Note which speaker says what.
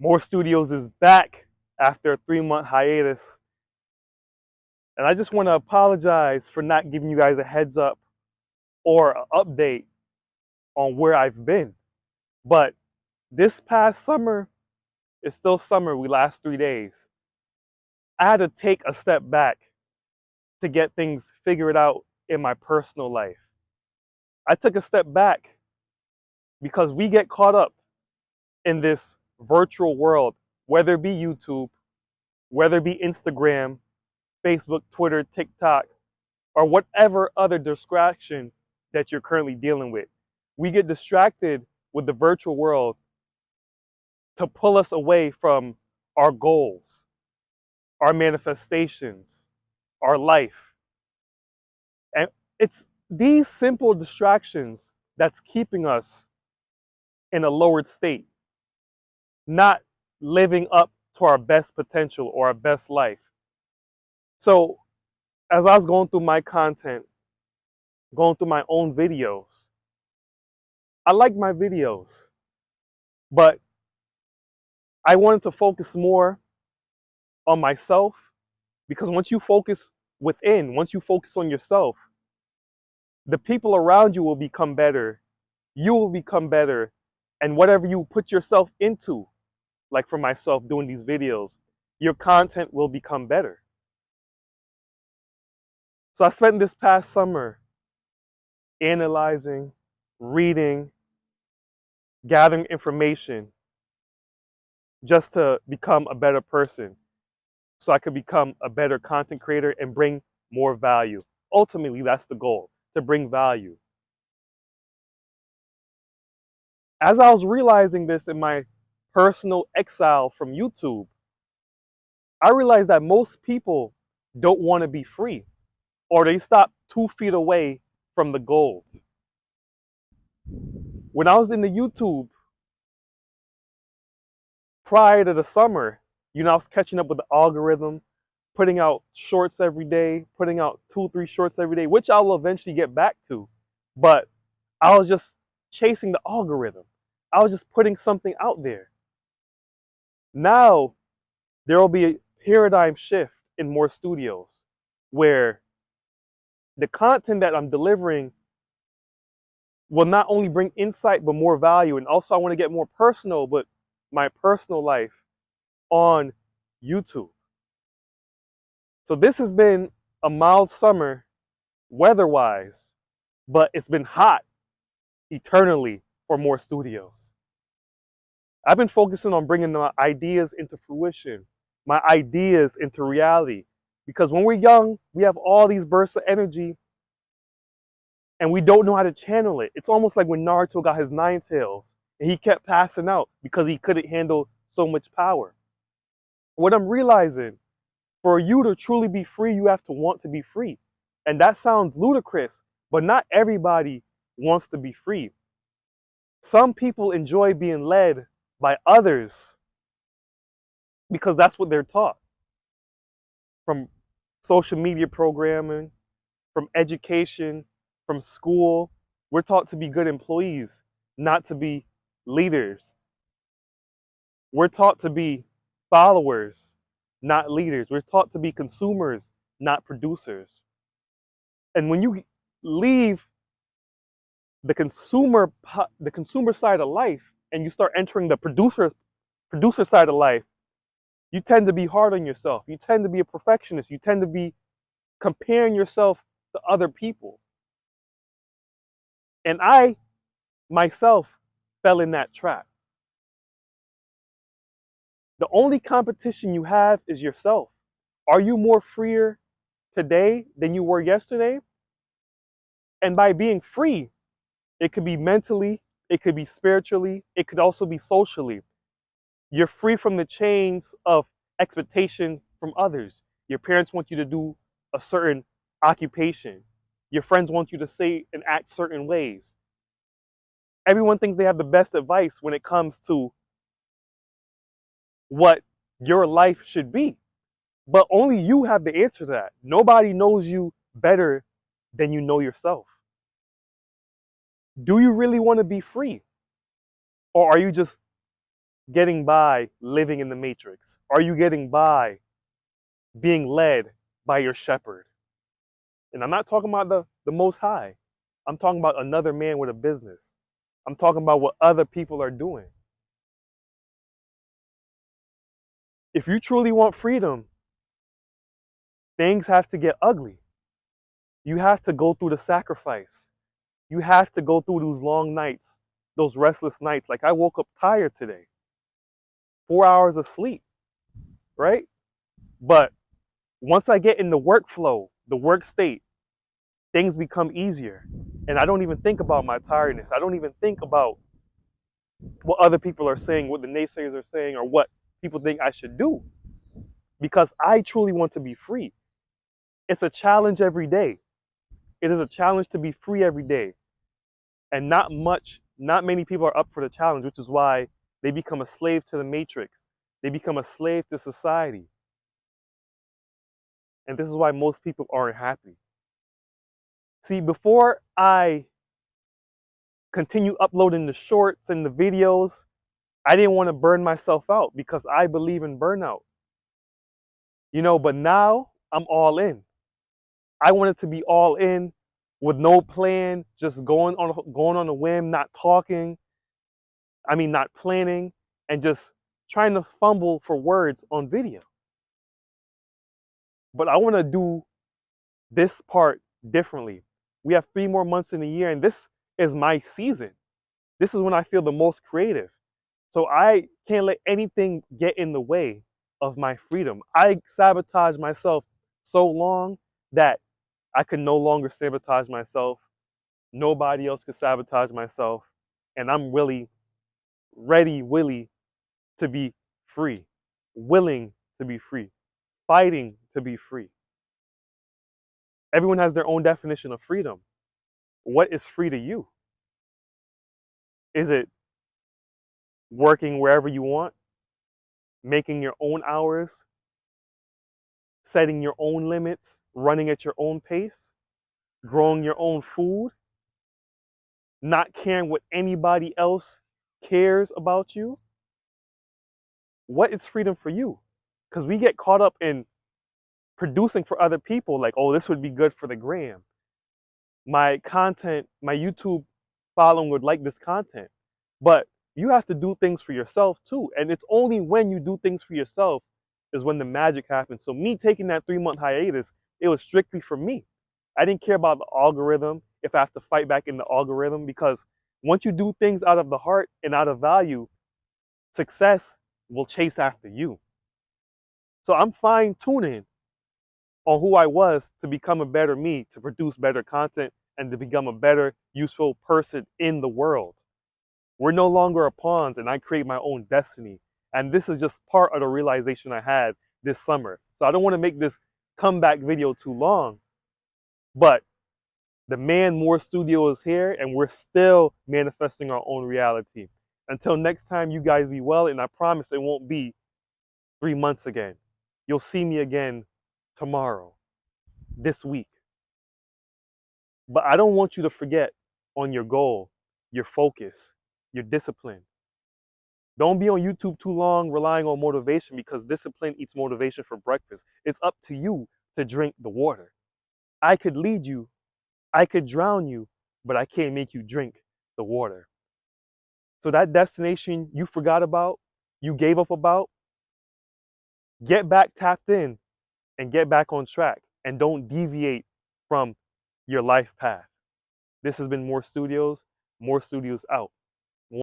Speaker 1: More Studios is back after a 3-month hiatus. And I just want to apologize for not giving you guys a heads up or an update on where I've been. But this past summer, it's still summer, we last 3 days. I had to take a step back to get things figured out in my personal life. I took a step back because we get caught up in this virtual world, whether it be YouTube, whether it be Instagram, Facebook, Twitter, TikTok, or whatever other distraction that you're currently dealing with. We get distracted with the virtual world to pull us away from our goals, our manifestations, our life. And it's these simple distractions that's keeping us in a lowered state, not living up to our best potential or our best life. So as I was going through my content, going through my own videos, I like my videos, but I wanted to focus more on myself, because once you focus within, once you focus on yourself, the people around you will become better. You will become better. And whatever you put yourself into, like for myself doing these videos, your content will become better. So I spent this past summer analyzing, reading, gathering information just to become a better person, so I could become a better content creator and bring more value. Ultimately, that's the goal, to bring value. As I was realizing this in my personal exile from YouTube, I realized that most people don't want to be free, or they stop 2 feet away from the gold. When I was in the YouTube prior to the summer, I was catching up with the algorithm, putting out shorts every day, putting out 2-3 shorts every day, which I will eventually get back to. But I was just chasing the algorithm. I was just putting something out there. Now, there will be a paradigm shift in More Studios where the content that I'm delivering will not only bring insight but more value. And also I want to get more personal, but my personal life on YouTube. So this has been a mild summer weather-wise, but it's been hot eternally for More Studios. I've been focusing on bringing my ideas into fruition, my ideas into reality. Because when we're young, we have all these bursts of energy and we don't know how to channel it. It's almost like when Naruto got his 9 tails and he kept passing out because he couldn't handle so much power. What I'm realizing, for you to truly be free, you have to want to be free. And that sounds ludicrous, but not everybody wants to be free. Some people enjoy being led by others because that's what they're taught. From social media programming, from education, from school, we're taught to be good employees, not to be leaders. We're taught to be followers, not leaders. We're taught to be consumers, not producers. And when you leave the consumer side of life and you start entering the producer side of life, you tend to be hard on yourself. You tend to be a perfectionist. You tend to be comparing yourself to other people. And I myself fell in that trap. The only competition you have is yourself. Are you more freer today than you were yesterday? And by being free, it could be mentally, it could be spiritually, it could also be socially. You're free from the chains of expectation from others. Your parents want you to do a certain occupation. Your friends want you to say and act certain ways. Everyone thinks they have the best advice when it comes to what your life should be. But only you have the answer to that. Nobody knows you better than you know yourself. Do you really want to be free? Or are you just getting by living in the matrix? Are you getting by being led by your shepherd? And I'm not talking about the most high. I'm talking about another man with a business. I'm talking about what other people are doing. If you truly want freedom, things have to get ugly. You have to go through the sacrifice. You have to go through those long nights, those restless nights. Like I woke up tired today, 4 hours of sleep, right? But once I get in the workflow, the work state, things become easier. And I don't even think about my tiredness. I don't even think about what other people are saying, what the naysayers are saying, or what people think I should do. Because I truly want to be free. It's a challenge every day. It is a challenge to be free every day. And not many people are up for the challenge, which is why they become a slave to the matrix. They become a slave to society. And this is why most people aren't happy. See, before I continue uploading the shorts and the videos, I didn't want to burn myself out because I believe in burnout. But now I'm all in. I wanted to be all in with no plan, just going on a whim, not talking. Not planning, and just trying to fumble for words on video. But I want to do this part differently. We have 3 more months in the year, and this is my season. This is when I feel the most creative. So I can't let anything get in the way of my freedom. I sabotaged myself so long that I could no longer sabotage myself. Nobody else could sabotage myself. And I'm really ready, willing to be free, willing to be free, fighting to be free. Everyone has their own definition of freedom. What is free to you? Is it working wherever you want, making your own hours, setting your own limits, running at your own pace, growing your own food, not caring what anybody else cares about you? What is freedom for you? Because we get caught up in producing for other people, like, oh, this would be good for the gram. My content, my YouTube following would like this content. But you have to do things for yourself too. And it's only when you do things for yourself is when the magic happens. So me taking that 3-month hiatus, it was strictly for me. I didn't care about the algorithm, if I have to fight back in the algorithm, because once you do things out of the heart and out of value, success will chase after you. So I'm fine tuning on who I was to become a better me, to produce better content, and to become a better, useful person in the world. We're no longer a pawns, and I create my own destiny. And this is just part of the realization I had this summer. So I don't want to make this comeback video too long, but the Man More Studio is here, and we're still manifesting our own reality. Until next time, you guys be well, and I promise it won't be 3 months again. You'll see me again tomorrow, this week. But I don't want you to forget on your goal, your focus, your discipline. Don't be on YouTube too long relying on motivation, because discipline eats motivation for breakfast. It's up to you to drink the water. I could lead you, I could drown you, but I can't make you drink the water. So that destination you forgot about, you gave up about, get back tapped in and get back on track, and don't deviate from your life path. This has been More Studios out.